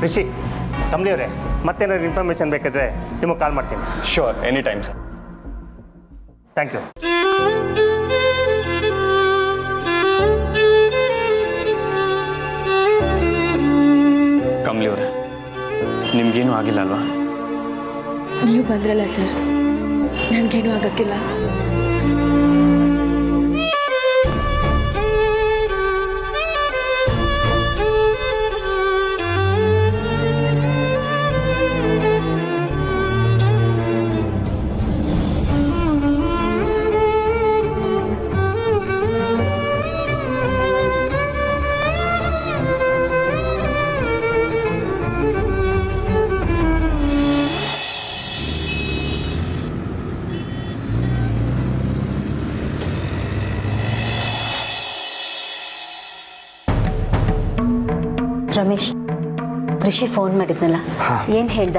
ರಿಷಿ, ಕಮಲಿ ಅವರೇ, ಮತ್ತೇನಾದ್ರು ಇನ್ಫಾರ್ಮೇಷನ್ ಬೇಕಾದರೆ ನಿಮಗೆ ಕಾಲ್ ಮಾಡ್ತೀನಿ. Sure, any time sir. Thank you. Kamali ಅವರೇ, ನಿಮ್ಗೇನು ಆಗಿಲ್ಲ ಅಲ್ವಾ? ನೀವು ಬಂದ್ರಲ್ಲ ಸರ್, ನನಗೇನು ಆಗಕ್ಕಿಲ್ಲ. ರಮೇಶ್, ರಿಷಿ ಫೋನ್ ಮಾಡಿದ್ನಲ್ಲ, ಏನು ಹೇಳ್ದ?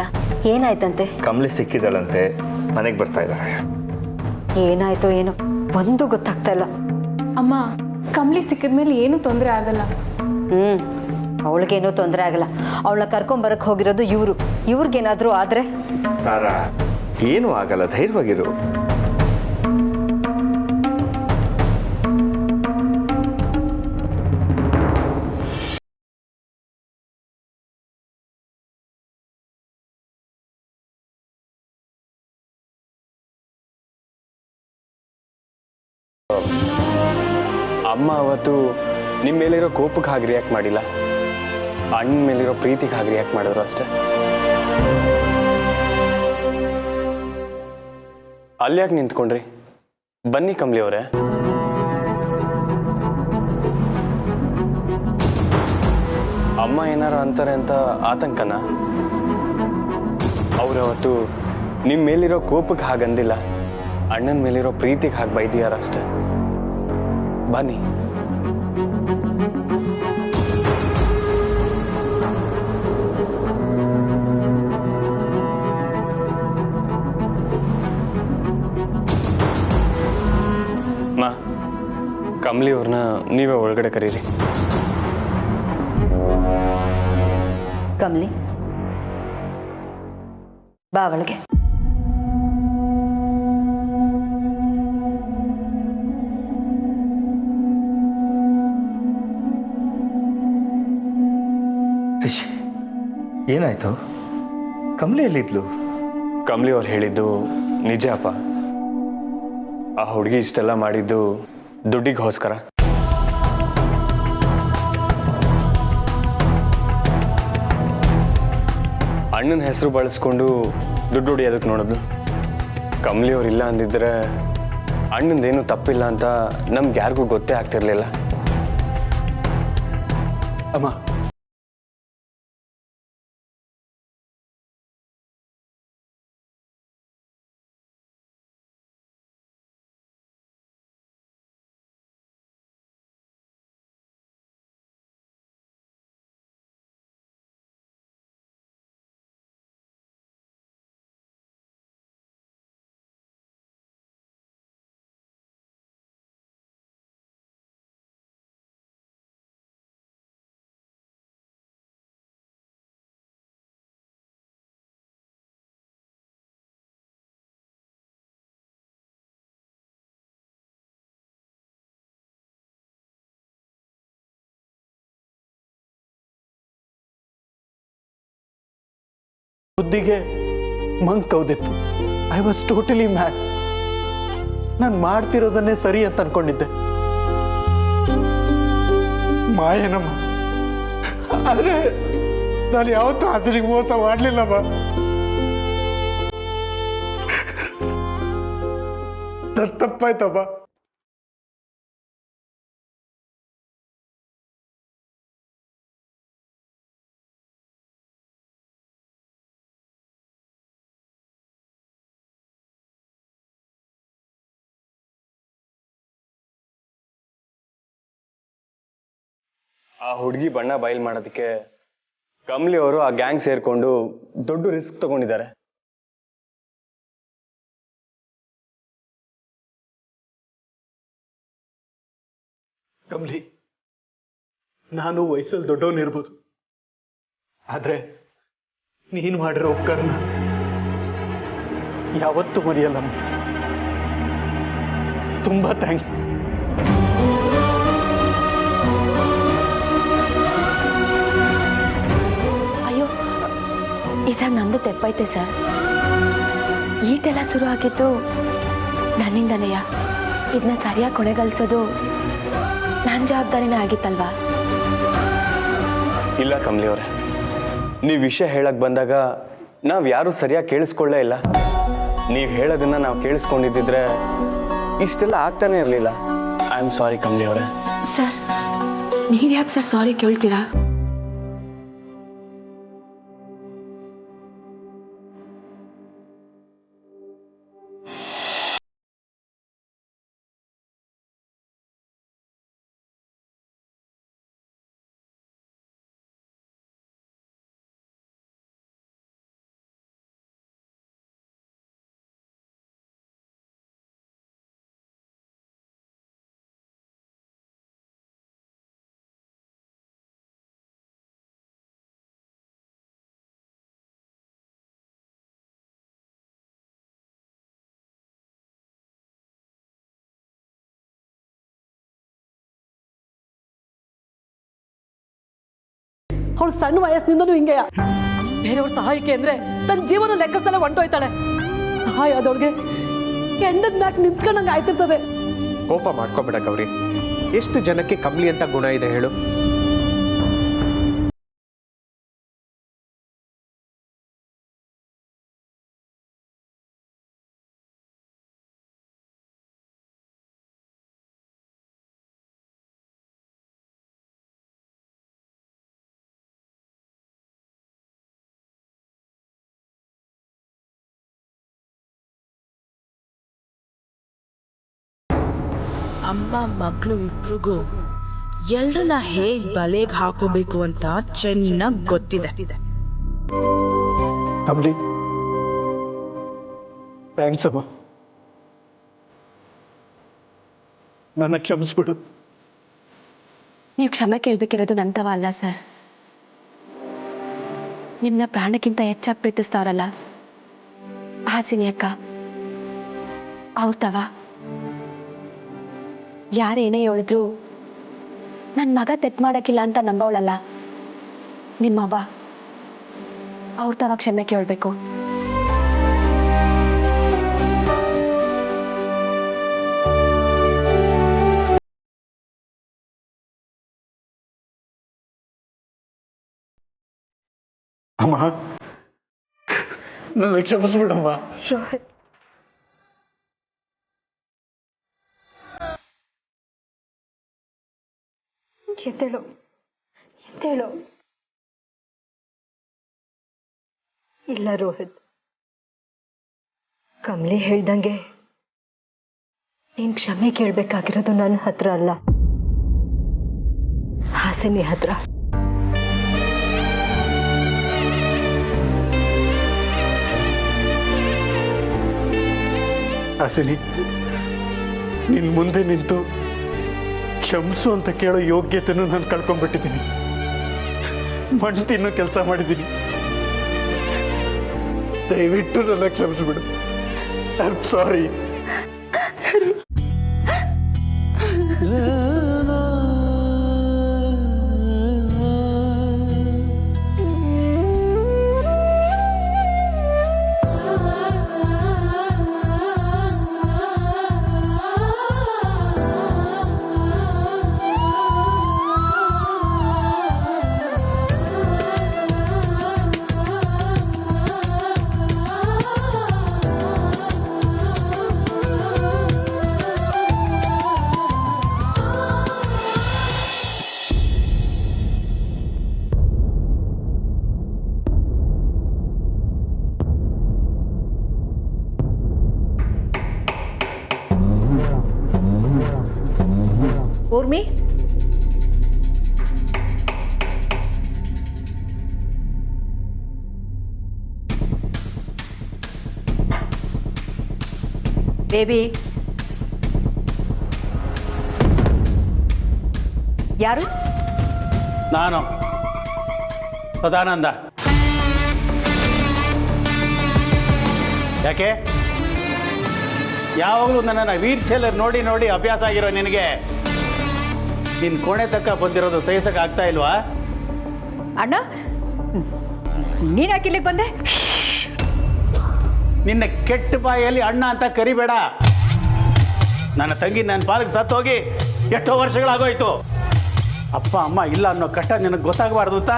ಏನಾಯ್ತಂತೆ? ಕಮಲಿ ಸಿಕ್ಕಿದಳಂತೆ, ಮನೆಗೆ ಬರ್ತಾ ಇದ್ದಾರೆ. ಏನಾಯ್ತೋ ಏನೋ ಒಂದು ಗೊತ್ತಾಗ್ತಾ ಇಲ್ಲ. ಅಮ್ಮ, ಕಮಲಿ ಸಿಕ್ಕಿದ್ಮೇಲೆ ಏನೂ ತೊಂದರೆ ಆಗಲ್ಲ. ಅವಳಿಗೇನೂ ತೊಂದರೆ ಆಗಲ್ಲ. ಅವಳನ್ನ ಕರ್ಕೊಂಬರಕ್ಕೆ ಹೋಗಿರೋದು ಇವ್ರಿಗೇನಾದರೂ ಆದರೆ? ತಾರಾ, ಏನೂ ಆಗಲ್ಲ, ಧೈರ್ಯವಾಗಿರು. ಅಮ್ಮ ಅವತ್ತು ನಿಮ್ಮ ಮೇಲಿರೋ ಕೋಪಕ್ಕೆ ಹಾಗೆ ರಿಯಾಕ್ಟ್ ಮಾಡಿಲ್ಲ, ಅಣ್ಣನ ಮೇಲಿರೋ ಪ್ರೀತಿಗೆ ಹಾಗೆ ರಿಯಾಕ್ಟ್ ಮಾಡಿದ್ರು ಅಷ್ಟೇ. ಅಲ್ಲಿ ಯಾಕೆ ನಿಂತ್ಕೊಂಡ್ರಿ? ಬನ್ನಿ ಕಮಲಿ ಅವರೇ. ಅಮ್ಮ ಏನಾರ ಅಂತಾರೆ ಅಂತ ಆತಂಕನ? ಅವರವತ್ತು ನಿಮ್ಮ ಮೇಲಿರೋ ಕೋಪಕ್ಕೆ ಹಾಗಂದಿಲ್ಲ, ಅಣ್ಣನ ಮೇಲಿರೋ ಪ್ರೀತಿಗೆ ಹಾಗೆ ಬೈದಿಯಾರ ಅಷ್ಟೇ. ಬನ್ನಿ. ಮಾ, ಕಮಲಿ ಅವ್ರನ್ನ ನೀವೇ ಒಳಗಡೆ ಕರೀರಿ. ಕಮಲಿ, ಬಾ ಒಳಗೆ. ರಿಷಿ, ಏನಾಯ್ತು? ಕಮಲಿ ಎಲ್ಲಿದ್ಲು? ಕಮಲಿ ಅವ್ರು ಹೇಳಿದ್ದು ನಿಜ ಅಪ್ಪ. ಆ ಹುಡುಗಿ ಇಷ್ಟೆಲ್ಲ ಮಾಡಿದ್ದು ದುಡ್ಡಿಗೋಸ್ಕರ. ಅಣ್ಣನ ಹೆಸರು ಬಳಸ್ಕೊಂಡು ದುಡ್ಡು ಹೊಡಿಯೋದಕ್ಕೆ ನೋಡಿದ್ಲು. ಕಮಲಿ ಅವ್ರು ಇಲ್ಲ ಅಂದಿದ್ರೆ ಅಣ್ಣಂದೇನು ತಪ್ಪಿಲ್ಲ ಅಂತ ನಮ್ಗೆ ಯಾರಿಗೂ ಗೊತ್ತೇ ಆಗ್ತಿರ್ಲಿಲ್ಲ. ಅಮ್ಮ, ಬುದ್ಧಿಗೆ ಮಂಕೌದಿತ್ತು. I was totally mad. ನಾನು ಮಾಡ್ತಿರೋದನ್ನೇ ಸರಿ ಅಂತ ಅನ್ಕೊಂಡಿದ್ದೆ. ಮಾಯನಮ್ಮ, ಆದ್ರೆ ನಾನು ಯಾವತ್ತೂ ಹಸಿರಿಗೆ ಮೋಸ ಮಾಡಲಿಲ್ಲಮ್ಮ. ತಪ್ಪಾಯ್ತಮ್ಮ. ಆ ಹುಡುಗಿ ಬಣ್ಣ ಬಯಲು ಮಾಡೋದಕ್ಕೆ ಕಮಲಿ ಅವರು ಆ ಗ್ಯಾಂಗ್ ಸೇರ್ಕೊಂಡು ದೊಡ್ಡ ರಿಸ್ಕ್ ತಗೊಂಡಿದ್ದಾರೆ. ಕಮಲಿ, ನಾನು ವಯಸ್ಸಲ್ಲಿ ದೊಡ್ಡವನಿರ್ಬೋದು, ಆದರೆ ನೀನು ಮಾಡಿರೋ ಉಪಕಾರನ ಯಾವತ್ತೂ ಮರೆಯಲ್ಲಮ್ಮ. ತುಂಬ ಥ್ಯಾಂಕ್ಸ್. ಅಯ್ಯೋ ಇದಾಗ ನಂದು ತೆಪ್ಪೈತೆ ಸರ್. ಈಟೆಲ್ಲ ಶುರು ಆಗಿದ್ದು ನನ್ನಿಂದನೆಯ. ಇದನ್ನ ಸರಿಯಾಗಿ ಕೊನೆಗಲ್ಸೋದು ನನ್ನ ಜವಾಬ್ದಾರಿನೇ ಆಗಿತ್ತಲ್ವಾ? ಇಲ್ಲ ಕಮಲಿ ಅವರೇ, ನೀವು ವಿಷಯ ಹೇಳಕ್ ಬಂದಾಗ ನಾವು ಯಾರೂ ಸರಿಯಾಗಿ ಕೇಳಿಸ್ಕೊಳ್ಳೇ ಇಲ್ಲ. ನೀವು ಹೇಳೋದನ್ನ ನಾವು ಕೇಳಿಸ್ಕೊಂಡಿದ್ದಿದ್ರೆ ಇಷ್ಟೆಲ್ಲ ಆಗ್ತಾನೆ ಇರಲಿಲ್ಲ. ಐ ಆಮ್ ಸಾರಿ ಕಮಲಿ ಅವರೇ. ಸರ್ ನೀವ್ಯಾಕೆ ಸರ್ ಸಾರಿ ಕೇಳ್ತೀರಾ? ಅವಳು ಸಣ್ಣ ವಯಸ್ಸಿನಿಂದನೂ ಹಿಂಗೆಯ. ಬೇರೆಯವ್ರ ಸಹಾಯಕ್ಕೆ ಅಂದ್ರೆ ತನ್ನ ಜೀವನ ಲೆಕ್ಕದಲ್ಲೇ ಹೊಂಟೋಯ್ತಾಳೆ. ಸಹಾಯ ಆದವ್ರಿಗೆ ಕೆಂಡದ ಮ್ಯಾಕ್ ನಿಂತ್ಕೊಂಡಂಗೆ ಆಯ್ತಿರ್ತದೆ. ಕೋಪ ಮಾಡ್ಕೊಬೇಡ ಗೌರಿ. ಎಷ್ಟು ಜನಕ್ಕೆ ಕಮಲಿ ಅಂತ ಗುಣ ಇದೆ ಹೇಳು? ಅಮ್ಮ ಮಕ್ಕಳು ಇಬ್ರಿಗೂ ಎಲ್ರನ್ನ ಹೇಗ್ ಬಲೆಗೆ ಹಾಕೋಬೇಕು ಅಂತ ಚೆನ್ನಾಗಿ ಗೊತ್ತಿದೆ. ಕಮಲಿ, ಥ್ಯಾಂಕ್ಸ್ ಅಮ್ಮ. ನನ್ನ ಕ್ಷಮಿಸ್ಬಿಡು. ನೀವು ಕ್ಷಮೆ ಕೇಳಬೇಕಿರೋದು ನಂತವ ಅಲ್ಲ ಸರ್. ನಿಮ್ಮನ್ನ ಪ್ರಾಣಕ್ಕಿಂತ ಹೆಚ್ಚಾಗಿ ಪ್ರೀತಿಸ್ತಾರಲ್ಲ ಹಾಸಿನಿ ಅಕ್ಕ, ಅವ್ರ ತವ. ಯಾರೇನೇ ಹೇಳಿದ್ರು ನನ್ನ ಮಗ ತೆತ್ತು ಮಾಡೋಕ್ಕಿಲ್ಲ ಅಂತ ನಂಬೋಳಲ್ಲ ನಿಮ್ಮವ್ವ. ಅವ್ರ ತವ ಕ್ಷಮೆ ಕೇಳಬೇಕು. ಅಮ್ಮ, ನನ್ನ ಕ್ಷಮಿಸ್ಬಿಡಮ್ಮ. ಎದ್ದೇಳು, ಎದ್ದೇಳು. ಇಲ್ಲ ರೋಹಿತ್, ಕಮಲಿ ಹೇಳ್ದಂಗೆ ನೀನ್ ಕ್ಷಮೆ ಕೇಳ್ಬೇಕಾಗಿರೋದು ನನ್ನ ಹತ್ರ ಅಲ್ಲ, ಹಾಸಿನಿ ಹತ್ರ. ಹಾಸಿನಿ, ನಿನ್ ಮುಂದೆ ನಿಂತು ಕ್ಷಮಿಸು ಅಂತ ಕೇಳೋ ಯೋಗ್ಯತೆನೂ ನಾನು ಕಳ್ಕೊಂಡ್ಬಿಟ್ಟಿದ್ದೀನಿ. ಮಣ್ಣು ತಿನ್ನೋ ಕೆಲಸ ಮಾಡಿದ್ದೀನಿ. ದಯವಿಟ್ಟು ನನ್ನ ಕ್ಷಮಿಸ್ಬಿಡು. I am sorry. Urmi, baby, ಯಾರು? ನಾನು ಸದಾನಂದ. ಯಾಕೆ ಯಾವಾಗಲೂ ನನ್ನನ್ನು ವೀಲ್ ಚೇಲರ್ ನೋಡಿ ನೋಡಿ ಅಭ್ಯಾಸ ಆಗಿರೋ ನಿನಗೆ ನಿನ್ನ ಕೋಣೆ ತಕ್ಕ ಬಂದಿರೋದು ಸಹಿಸಕ್ಕೆ ಆಗ್ತಾ ಇಲ್ವಾ? ಅಣ್ಣ ನೀನ್ ಯಾಕೆ ಇಲ್ಲಿಗೆ ಬಂದೆ? ನಿನ್ನ ಕೆಟ್ಟ ಬಾಯಲ್ಲಿ ಅಣ್ಣ ಅಂತ ಕರಿಬೇಡ. ನನ್ನ ತಂಗಿ ನನ್ನ ಪಾಲಕ್ಕೆ ಸತ್ತೋಗಿ ಎಷ್ಟೋ ವರ್ಷಗಳಾಗೋಯ್ತು. ಅಪ್ಪ ಅಮ್ಮ ಇಲ್ಲ ಅನ್ನೋ ಕಷ್ಟ ನಿನಗೆ ಗೊತ್ತಾಗಬಾರ್ದು ಅಂತ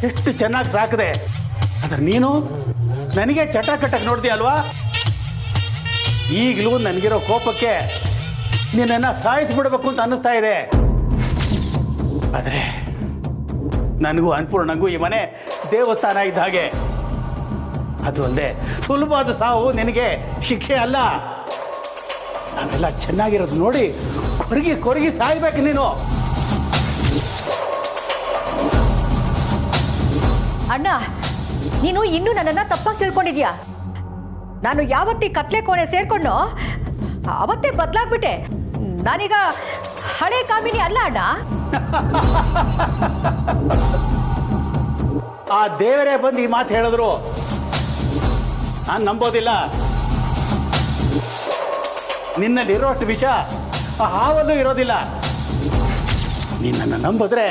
ಎಷ್ಟು ಚೆನ್ನಾಗಿ ಸಾಕಿದೆ. ಆದ್ರೆ ನೀನು ನನಗೆ ಚಟ ಕಟ್ಟಕ್ಕೆ ನೋಡ್ದಿ ಅಲ್ವಾ? ಈಗಲೂ ನನಗಿರೋ ಕೋಪಕ್ಕೆ ನಿನ್ನನ್ನು ಸಾಯಿಸ್ಬಿಡ್ಬೇಕು ಅಂತ ಅನ್ನಿಸ್ತಾ ಇದೆ. ಆದರೆ ನನಗೂ ಅನ್ಪೂರ್ಣಂಗೂ ಈ ಮನೆ ದೇವಸ್ಥಾನ ಇದ್ದ ಹಾಗೆ. ಅದು ಅಲ್ಲದೆ ಸುಲಭವಾದ ಸಾವು ನಿನಗೆ ಶಿಕ್ಷೆ ಅಲ್ಲ. ನಾವೆಲ್ಲ ಚೆನ್ನಾಗಿರೋದು ನೋಡಿ ಕೊರಗಿ ಕೊರಗಿ ಸಾಯ್ಬೇಕು ನೀನು. ಅಣ್ಣ ನೀನು ಇನ್ನೂ ನನ್ನನ್ನ ತಪ್ಪಾಗಿ ತಿಳ್ಕೊಂಡಿದ್ಯಾ. ನಾನು ಯಾವತ್ತಿ ಕತ್ಲೆ ಕೋಣೆ ಸೇರ್ಕೊಂಡು ಅವತ್ತೇ ಬದಲಾಗ್ಬಿಟ್ಟೆ. ನಾನೀಗ ಹಳೆ ಕಾಮಿನಿ ಅಲ್ಲ ಅಣ್ಣ. ಆ ದೇವರೇ ಬಂದು ಈ ಮಾತು ಹೇಳಿದ್ರು ನಾನು ನಂಬೋದಿಲ್ಲ. ನಿನ್ನಲ್ಲಿರೋಷ್ಟು ವಿಷ ಆ ಹಾವಲ್ಲೂ ಇರೋದಿಲ್ಲ. ನಿನ್ನನ್ನು ನಂಬಿದ್ರೆ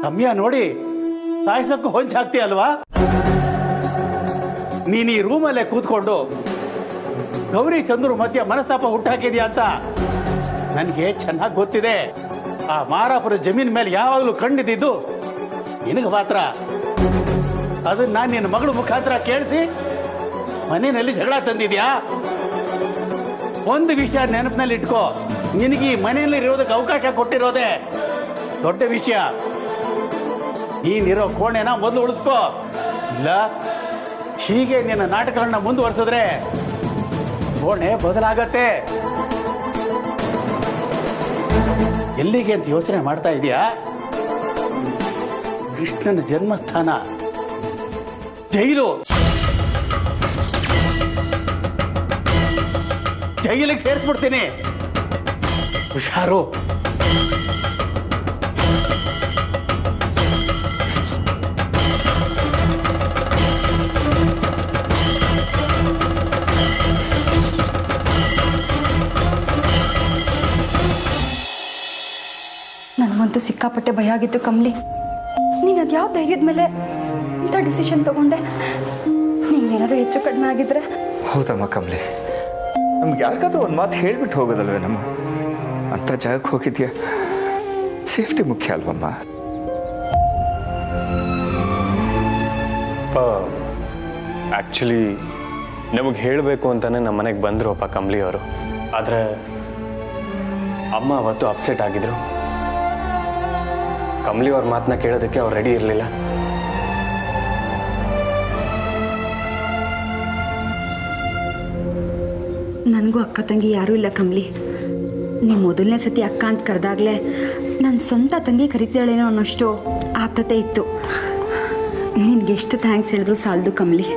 ಸಮಯ ನೋಡಿ ಸಾಯಿಸಕ್ಕೂ ಹೊಂಚಾಗ್ತೀಯ ಅಲ್ವಾ? ನೀನು ಈ ರೂಮಲ್ಲೇ ಕೂತ್ಕೊಂಡು ಗೌರಿ ಚಂದ್ರು ಮಧ್ಯ ಮನಸ್ತಾಪ ಹುಟ್ಟಾಕಿದ್ಯಾ ಅಂತ ನನಗೆ ಚೆನ್ನಾಗಿ ಗೊತ್ತಿದೆ. ಆ ಮಾರಾಪುರ ಜಮೀನ್ ಮೇಲೆ ಯಾವಾಗಲೂ ಕಂಡಿದ್ದು ನಿನಗೆ ಮಾತ್ರ. ಅದನ್ನ ನಾನು ನಿನ್ನ ಮಗಳ ಮುಖಾಂತರ ಕೇಳಿಸಿ ಮನೆಯಲ್ಲಿ ಜಗಳ ತಂದಿದ್ಯಾ? ಒಂದು ವಿಷಯ ನೆನಪಿನಲ್ಲಿ ಇಟ್ಕೋ, ನಿನಗೆ ಈ ಮನೆಯಲ್ಲಿ ಇರೋದಕ್ಕೆ ಅವಕಾಶ ಕೊಟ್ಟಿರೋದೆ ದೊಡ್ಡ ವಿಷಯ. ನೀನಿರೋ ಕೋಣೆನ ಮೊದಲು ಉಳಿಸ್ಕೋ. ಇಲ್ಲ ಹೀಗೆ ನಿನ್ನ ನಾಟಕಗಳನ್ನ ಮುಂದುವರಿಸಿದ್ರೆ ಕೋಣೆ ಬದಲಾಗತ್ತೆ. ಎಲ್ಲಿಗೆ ಅಂತ ಯೋಚನೆ ಮಾಡ್ತಾ ಇದೀಯಾ? ಕೃಷ್ಣನ ಜನ್ಮಸ್ಥಾನ ಜೈಲು. ಜೈಲಿಗೆ ಸೇರಿಸ್ಬಿಡ್ತೀನಿ. ಹುಷಾರು. ನನಗಂತೂ ಸಿಕ್ಕಾಪಟ್ಟೆ ಭಯ ಆಗಿತ್ತು ಕಮಲಿ. ನೀನು ಅದ್ಯಾವ ಧೈರ್ಯದ ಮೇಲೆ ಇಂಥ ಡಿಸಿಷನ್ ತಗೊಂಡೆ? ನಿಂಗೇನಾದ್ರು ಹೆಚ್ಚು ಕಡಿಮೆ ಆಗಿದ್ರೆ? ಹೌದಮ್ಮ ಕಮಲಿ, ನಮ್ಗೆ ಯಾರಿಗಾದ್ರೂ ಒಂದು ಮಾತು ಹೇಳ್ಬಿಟ್ಟು ಹೋಗೋದಲ್ವೇ ನಮ್ಮ? ಅಂಥ ಜಾಗಕ್ಕೆ ಹೋಗಿದ್ಯಾ, ಸೇಫ್ಟಿ ಮುಖ್ಯ ಅಲ್ವಮ್ಮ? ಆ್ಯಕ್ಚುಲಿ ನಮಗೆ ಹೇಳಬೇಕು ಅಂತಲೇ ನಮ್ಮ ಮನೆಗೆ ಬಂದರು ಕಮಲಿ ಅವರು. ಆದರೆ ಅಮ್ಮ ಅವತ್ತು ಅಪ್ಸೆಟ್ ಆಗಿದ್ರು. ಕಮಲಿ ಅವ್ರ ಮಾತನ್ನ ಕೇಳೋದಕ್ಕೆ ಅವ್ರು ರೆಡಿ ಇರಲಿಲ್ಲ. ನನಗೂ ಅಕ್ಕ ತಂಗಿ ಯಾರೂ ಇಲ್ಲ ಕಮಲಿ. ನೀವು ಮೊದಲನೇ ಸತಿ ಅಕ್ಕ ಅಂತ ಕರೆದಾಗಲೇ ನನ್ನ ಸ್ವಂತ ತಂಗಿ ಕರಿತಾಳೇನೋ ಅನ್ನೋಷ್ಟು ಆಪ್ತತೆ ಇತ್ತು. ನಿನ್ಗೆ ಎಷ್ಟು ಥ್ಯಾಂಕ್ಸ್ ಹೇಳಿದ್ರು ಸಾಲದು ಕಮಲಿ.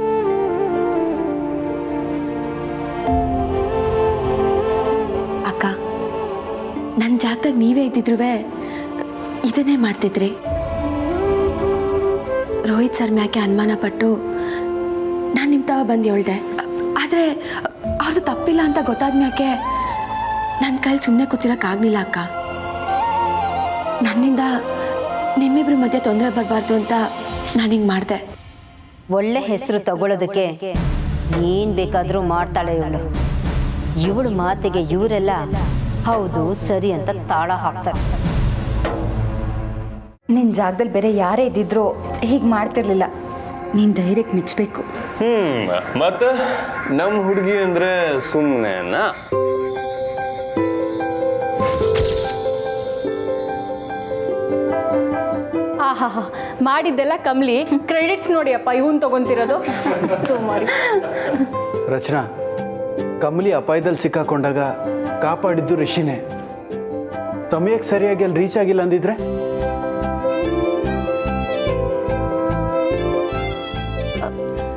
ಅಕ್ಕ, ನನ್ನ ಜಾಗದಾಗ ನೀವೇ ಇದ್ದಿದ್ರು ಇದನ್ನೇ ಮಾಡ್ತಿದ್ರಿ. ರೋಹಿತ್ ಸರ್ ಮ್ಯಾಕೆ ಅನುಮಾನ ಪಟ್ಟು ನಾನು ನಿಮ್ಮ ತಾವ ಬಂದು ಹೇಳ್ದೆ. ಆದರೆ ಅವ್ರದ್ದು ತಪ್ಪಿಲ್ಲ ಅಂತ ಗೊತ್ತಾದ ಮ್ಯಾಕೆ ನನ್ನ ಕೈಲಿ ಸುಮ್ಮನೆ ಕೂತಿರೋಕ್ಕಾಗಲಿಲ್ಲ ಅಕ್ಕ. ನನ್ನಿಂದ ನಿಮ್ಮಿಬ್ರ ಮಧ್ಯೆ ತೊಂದರೆ ಬರಬಾರ್ದು ಅಂತ ನಾನು ಹಿಂಗೆ ಮಾಡಿದೆ. ಒಳ್ಳೆ ಹೆಸರು ತಗೊಳ್ಳೋದಕ್ಕೆ ಏನ್ ಬೇಕಾದರೂ ಮಾಡ್ತಾಳೆ ಇವಳು. ಇವಳು ಮಾತಿಗೆ ಇವರೆಲ್ಲ ಹೌದು ಸರಿ ಅಂತ ತಾಳ ಹಾಕ್ತಾರೆ. ನಿನ್ನ ಜಾಗದಲ್ಲಿ ಬೇರೆ ಯಾರೇ ಇದ್ದಿದ್ರೋ ಹೀಗೆ ಮಾಡ್ತಿರ್ಲಿಲ್ಲ. ನೀನು ಧೈರ್ಯಕ್ಕೆ ಮೆಚ್ಚಬೇಕು. ಮತ್ತೆ ನಮ್ಮ ಹುಡುಗಿ ಅಂದ್ರೆ ಸುಮ್ಮನೆನಾ? ಆಹಾ ಮಾಡಿದ್ದೆಲ್ಲ ಕಮ್ಲಿ. ಕ್ರೆಡಿಟ್ಸ್ ನೋಡಿ ಅಪ್ಪ, ಇವನ್ ತಗೊಂತಿರೋದು. ಸುಮಾರಿ ರಚನಾ, ಕಮಲಿ ಅಪಾಯದಲ್ಲಿ ಸಿಕ್ಕಾಕೊಂಡಾಗ ಕಾಪಾಡಿದ್ದು ಋಷಿನೇ. ಸಮಯಕ್ಕೆ ಸರಿಯಾಗಿ ಅಲ್ಲಿ ರೀಚ್ ಆಗಿಲ್ಲ ಅಂದಿದ್ರೆ?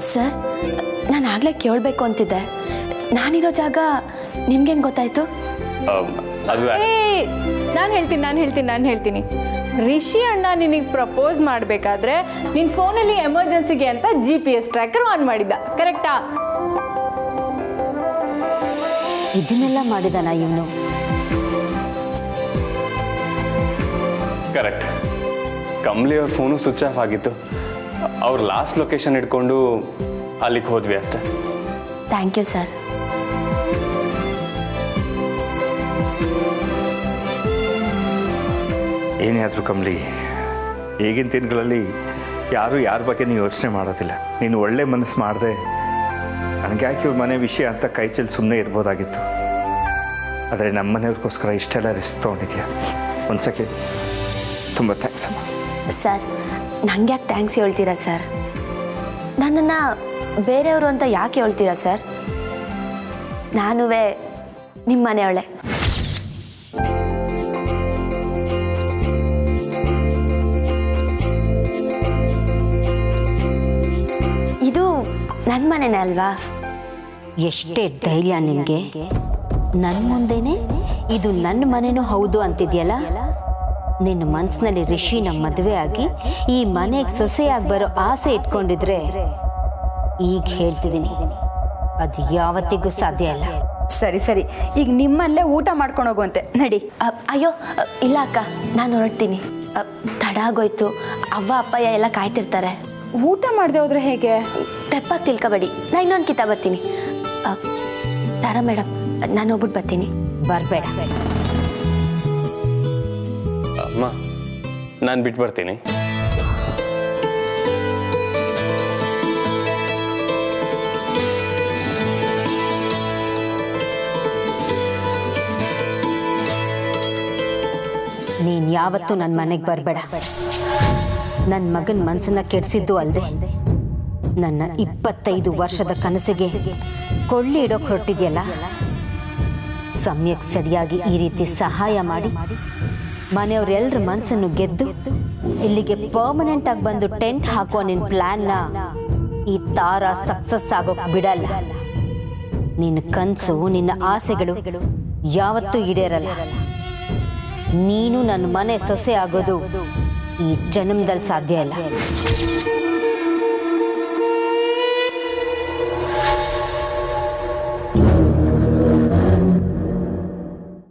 ಸರ್, ನಾನು ಆಗಲೇ ಕೇಳಬೇಕು ಅಂತಿದ್ದೆ. ನಾನಿರೋ ಜಾಗ ನಿಮ್ಗೆ ಹೆಂಗೆ ಗೊತ್ತಾಯ್ತು? ಅದು ನಾನು ಹೇಳ್ತೀನಿ ರಿಷಿ ಅಣ್ಣ ನಿನಗೆ ಪ್ರಪೋಸ್ ಮಾಡಬೇಕಾದ್ರೆ ನಿನ್ನ ಫೋನಲ್ಲಿ ಎಮರ್ಜೆನ್ಸಿಗೆ ಅಂತ GPS ಟ್ರ್ಯಾಕರ್ ಆನ್ ಮಾಡಿದ್ದ, ಕರೆಕ್ಟಾ? ಇದನ್ನೆಲ್ಲ ಮಾಡಿದಾನ ಇವನು? ಕರೆಕ್ಟ್. ಕಮಲಿ ಅವ್ರ ಫೋನು ಸ್ವಿಚ್ ಆಫ್ ಆಗಿತ್ತು. ಅವ್ರ ಲಾಸ್ಟ್ ಲೊಕೇಶನ್ ಇಟ್ಕೊಂಡು ಅಲ್ಲಿಗೆ ಹೋದ್ವಿ ಅಷ್ಟೇ. Thank you sir. ಏನೇ ಆದರೂ ಕಮಲಿ, ಈಗಿನ ದಿನಗಳಲ್ಲಿ ಯಾರು ಯಾರ ಬಗ್ಗೆ ಯೋಚನೆ ಮಾಡೋದಿಲ್ಲ. ನೀನು ಒಳ್ಳೆ ಮನಸ್ಸು ಮಾಡಿದೆ ನನಗೆ ಯಾಕೆ ಇವ್ರ ಮನೆ ವಿಷಯ ಅಂತ ಕೈ ಚೆಲ್ಲಿ ಸುಮ್ಮನೆ ಇರ್ಬೋದಾಗಿತ್ತು. ಆದರೆ ನಮ್ಮ ಮನೆಯವ್ರಿಗೋಸ್ಕರ ಇಷ್ಟೆಲ್ಲ ರಿಸ್ಕ್ ತೊಗೊಂಡಿದ್ಯಾ. ಒಂದು ಸೆಕೆಂಡ್, ತುಂಬ ಥ್ಯಾಂಕ್ಸ್ ಅಮ್ಮ. ಸರ್, ನಂಗೆ ಯಾಕೆ ಥ್ಯಾಂಕ್ಸ್ ಹೇಳ್ತೀರಾ ಸರ್? ನನ್ನನ್ನು ಬೇರೆಯವರು ಅಂತ ಯಾಕೆ ಹೇಳ್ತೀರಾ ಸರ್? ನಾನುವೇ ನಿಮ್ಮ ಮನೆಯವಳೆ. ಇದು ನನ್ನ ಮನೆನೇ ಅಲ್ವಾ? ಎಷ್ಟೇ ಧೈರ್ಯ ನಿನಗೆ? ನನ್ನ ಮುಂದೆನೆ ಇದು ನನ್ನ ಮನೆನೂ ಹೌದು ಅಂತಿದ್ಯಲ್ಲ. ನಿನ್ನ ಮನಸ್ಸಿನಲ್ಲಿ ರಿಷಿನ ಮದುವೆ ಆಗಿ ಈ ಮನೆಗೆ ಸೊಸೆಯಾಗಿ ಬರೋ ಆಸೆ ಇಟ್ಕೊಂಡಿದ್ರೆ ಈಗ ಹೇಳ್ತಿದ್ದೀನಿ, ಅದು ಯಾವತ್ತಿಗೂ ಸಾಧ್ಯ ಇಲ್ಲ. ಸರಿ, ಈಗ ನಿಮ್ಮಲ್ಲೇ ಊಟ ಮಾಡ್ಕೊಂಡು ಹೋಗುವಂತೆ ನಡಿ. ಅಯ್ಯೋ ಇಲ್ಲ ಅಕ್ಕ, ನಾನು ಹೊರಡ್ತೀನಿ. ತಡ ಆಗೋಯ್ತು, ಅವ್ವ ಅಪ್ಪಯ್ಯ ಎಲ್ಲ ಕಾಯ್ತಿರ್ತಾರೆ. ಊಟ ಮಾಡದೆ ಹೋದ್ರೆ ಹೇಗೆ? ತೆಪ್ಪಾಗಿ ತಿಳ್ಕೊಬೇಡಿ, ನಾ ಇನ್ನೊಂದು ಕಿತ ಬರ್ತೀನಿ. ತಾರಾ ಮೇಡಮ್, ನಾನು ಹೋಗ್ಬಿಟ್ಟು ಬರ್ತೀನಿ. ಬರಬೇಡ ಅಮ್ಮ, ನಾನು ಬಿಟ್ಟು ಬರ್ತೀನಿ. ನೀನು ಯಾವತ್ತೂ ನನ್ನ ಮನೆಗೆ ಬರಬೇಡ. ನನ್ನ ಮಗನ ಮನಸ್ಸನ್ನ ಕೆಡಿಸಿದ್ದು ಅಲ್ಲದೆ ನನ್ನ 25 ವರ್ಷದ ಕನಸಿಗೆ ಕೊಳ್ಳಿ ಇಡೋಕೆ ಹೊರಟಿದ್ಯಲ್ಲ. ಸಮಯಕ್ಕೆ ಸರಿಯಾಗಿ ಈ ರೀತಿ ಸಹಾಯ ಮಾಡಿ ಮನೆಯವರೆಲ್ಲರ ಮನಸ್ಸನ್ನು ಗೆದ್ದು ಇಲ್ಲಿಗೆ ಪರ್ಮನೆಂಟ್ ಆಗಿ ಬಂದು ಟೆಂಟ್ ಹಾಕುವ ನಿನ್ನ ಪ್ಲಾನ್ನ ಈ ತಾರಾ ಸಕ್ಸಸ್ ಆಗೋಕೆ ಬಿಡಲ್ಲ. ನಿನ್ನ ಕನಸು, ನಿನ್ನ ಆಸೆಗಳು ಯಾವತ್ತೂ ಈಡೇರಲ್ಲ. ನೀನು ನನ್ನ ಮನೆ ಸೊಸೆ ಆಗೋದು ಈ ಜನ್ಮದಲ್ಲಿ ಸಾಧ್ಯ ಇಲ್ಲ.